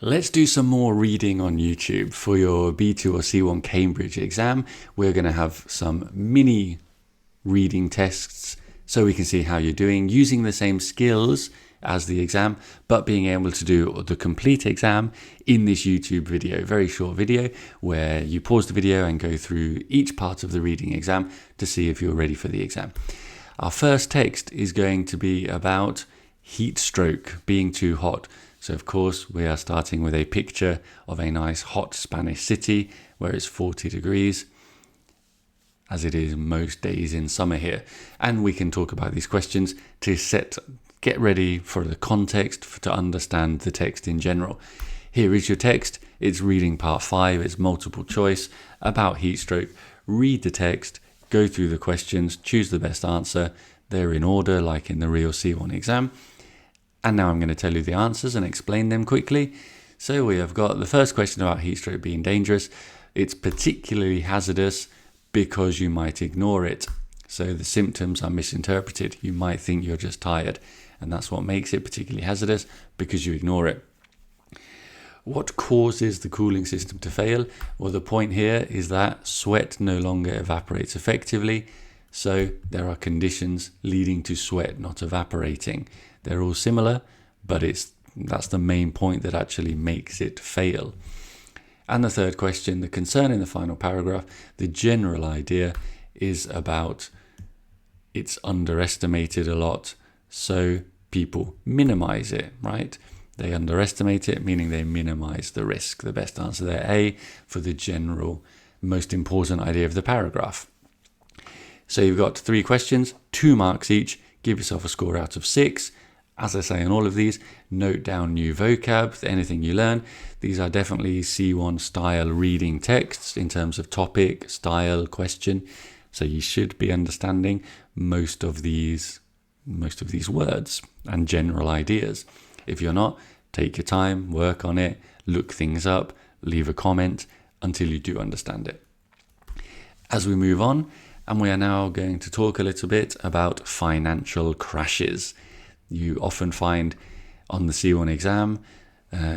Let's do some more reading on YouTube. For your B2 or C1 Cambridge exam, we're going to have some mini reading tests so we can see how you're doing using the same skills as the exam, but being able to do the complete exam in this YouTube video, very short video where you pause the video and go through each part of the reading exam to see if you're ready for the exam. Our first text is going to be about heat stroke, being too hot. So of course we are starting with a picture of a nice hot Spanish city where it's 40 degrees, as it is most days in summer here. And we can talk about these questions to get ready for the context, to understand the text in general. Here is your text. It's reading part 5. It's multiple choice about heat stroke. Read the text, go through the questions, choose the best answer. They're in order like in the real C1 exam. And now I'm going to tell you the answers and explain them quickly. So we have got the first question about heat stroke being dangerous. It's particularly hazardous because you might ignore it. So the symptoms are misinterpreted. You might think you're just tired. And that's what makes it particularly hazardous, because you ignore it. What causes the cooling system to fail? Well, the point here is that sweat no longer evaporates effectively. So there are conditions leading to sweat not evaporating. They're all similar, but that's the main point that actually makes it fail. And the third question, the concern in the final paragraph, the general idea is about it's underestimated a lot, so people minimize it, right? They underestimate it, meaning they minimize the risk. The best answer there, A, for the general, most important idea of the paragraph. So you've got 3 questions, 2 marks each. Give yourself a score out of 6. As I say in all of these, note down new vocab, anything you learn. These are definitely C1 style reading texts in terms of topic, style, question. So you should be understanding most of these words and general ideas. If you're not, take your time, work on it, look things up, leave a comment until you do understand it. As we move on, and we are now going to talk a little bit about financial crashes. You often find on the C1 exam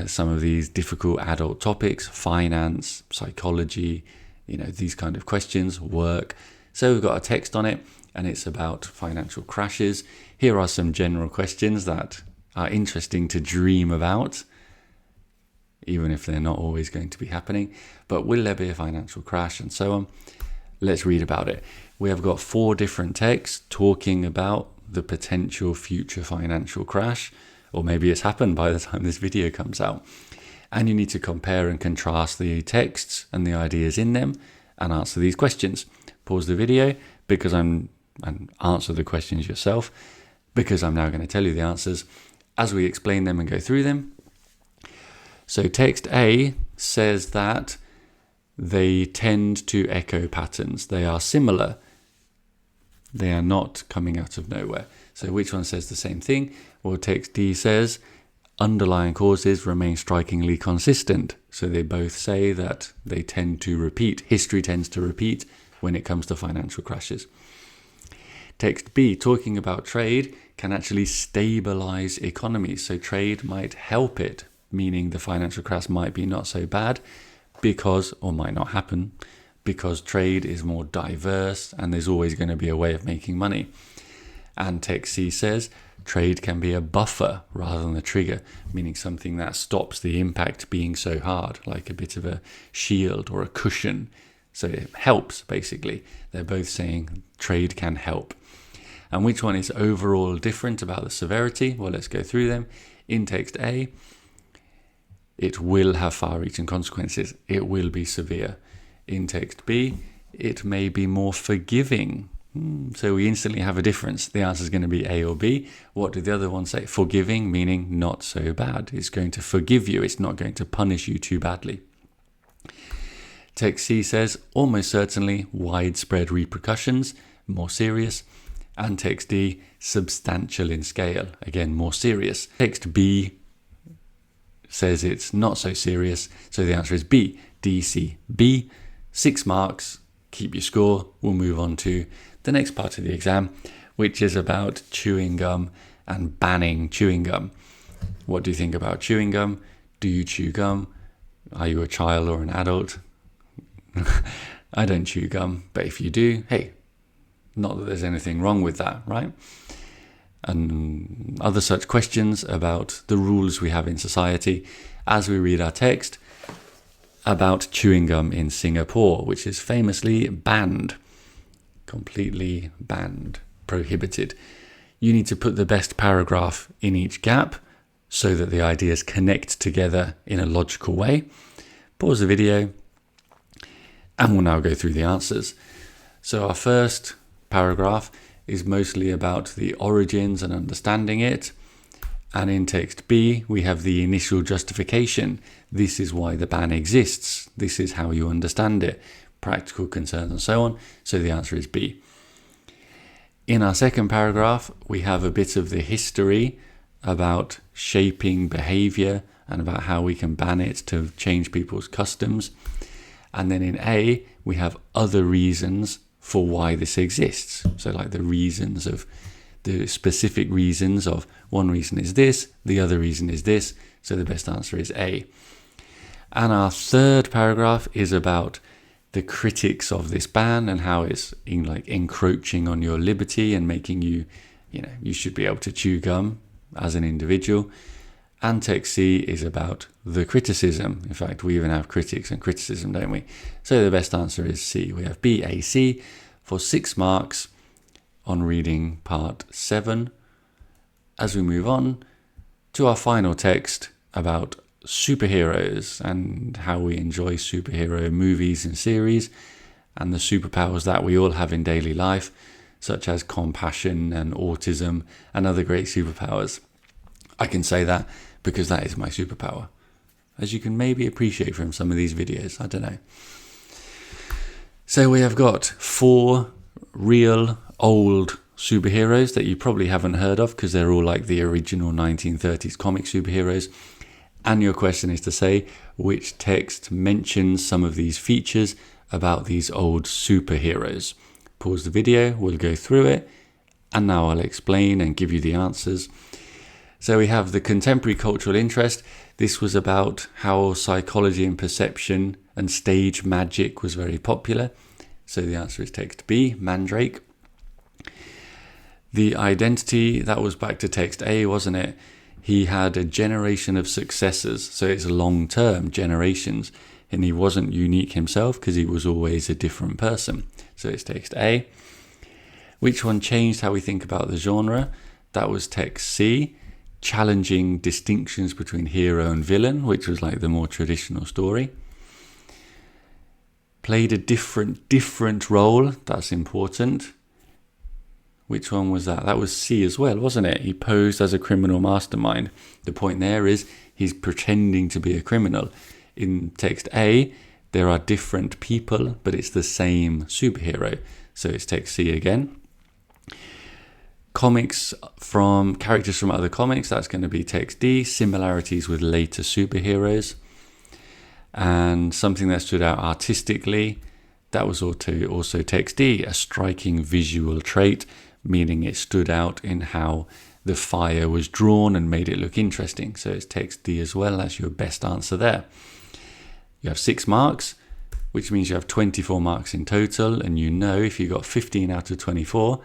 some of these difficult adult topics, finance, psychology, these kind of questions, work. So we've got a text on it and it's about financial crashes. Here are some general questions that are interesting to dream about, even if they're not always going to be happening. But will there be a financial crash and so on? Let's read about it. We have got 4 different texts talking about the potential future financial crash, or maybe it's happened by the time this video comes out. And you need to compare and contrast the texts and the ideas in them and answer these questions. Pause the video and answer the questions yourself, because I'm now going to tell you the answers as we explain them and go through them. So text A says that they tend to echo patterns. They are similar. They are not coming out of nowhere. So which one says the same thing? Well, text D says underlying causes remain strikingly consistent. So they both say that they tend to repeat. History tends to repeat when it comes to financial crashes. Text B, talking about trade, can actually stabilize economies. So trade might help it, meaning the financial crash might be not so bad or might not happen, because trade is more diverse and there's always going to be a way of making money. And text C says trade can be a buffer rather than a trigger, meaning something that stops the impact being so hard, like a bit of a shield or a cushion. So it helps, basically. They're both saying trade can help. And which one is overall different about the severity? Well, let's go through them. In text A, it will have far-reaching consequences. It will be severe. In text B, it may be more forgiving. So we instantly have a difference. The answer is going to be A or B. What did the other one say? Forgiving, meaning not so bad. It's going to forgive you. It's not going to punish you too badly. Text C says almost certainly widespread repercussions, more serious. And text D, substantial in scale, again more serious. Text B says it's not so serious, so the answer is B. D, C, B. 6 marks, keep your score. We'll move on to the next part of the exam, which is about chewing gum and banning chewing gum. What do you think about chewing gum? Do you chew gum? Are you a child or an adult? I don't chew gum, but if you do, hey, not that there's anything wrong with that, right? And other such questions about the rules we have in society as we read our text about chewing gum in Singapore, which is famously banned, completely banned, prohibited. You need to put the best paragraph in each gap so that the ideas connect together in a logical way. Pause the video and we'll now go through the answers. So our first paragraph is mostly about the origins and understanding it. And in text B, we have the initial justification. This is why the ban exists. This is how you understand it. Practical concerns and so on. So the answer is B. In our second paragraph, we have a bit of the history about shaping behavior and about how we can ban it to change people's customs. And then in A, we have other reasons for why this exists. So like the reasons of the specific reasons of one reason is this, the other reason is this. So the best answer is A. And our third paragraph is about the critics of this ban and how it's encroaching on your liberty and making you should be able to chew gum as an individual. And text C is about the criticism. In fact, we even have critics and criticism, don't we? So the best answer is C. We have B, A, C for 6 marks on reading part 7. As we move on to our final text about superheroes and how we enjoy superhero movies and series and the superpowers that we all have in daily life, such as compassion and autism and other great superpowers. I can say that because that is my superpower, as you can maybe appreciate from some of these videos. I don't know. So we have got 4 real old superheroes that you probably haven't heard of because they're all like the original 1930s comic superheroes. And your question is to say which text mentions some of these features about these old superheroes. Pause the video, we'll go through it, and now I'll explain and give you the answers. So we have the contemporary cultural interest. This was about how psychology and perception and stage magic was very popular. So the answer is text B, Mandrake. The identity, that was back to text A, wasn't it? He had a generation of successors, so it's long-term generations, and he wasn't unique himself because he was always a different person. So it's text A. Which one changed how we think about the genre? That was text C, challenging distinctions between hero and villain, which was like the more traditional story. Played a different role, that's important. Which one was that? That was C as well, wasn't it? He posed as a criminal mastermind. The point there is he's pretending to be a criminal. In text A, there are different people, but it's the same superhero. So it's text C again. Characters from other comics, that's going to be text D. Similarities with later superheroes. And something that stood out artistically, that was also text D. A striking visual trait, meaning it stood out in how the fire was drawn and made it look interesting. So it's text D as well. That's your best answer there. You have 6 marks, which means you have 24 marks in total. And you know if you got 15 out of 24,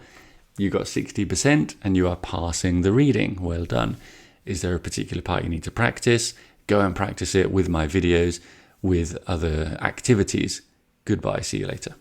you got 60% and you are passing the reading. Well done. Is there a particular part you need to practice? Go and practice it with my videos, with other activities. Goodbye. See you later.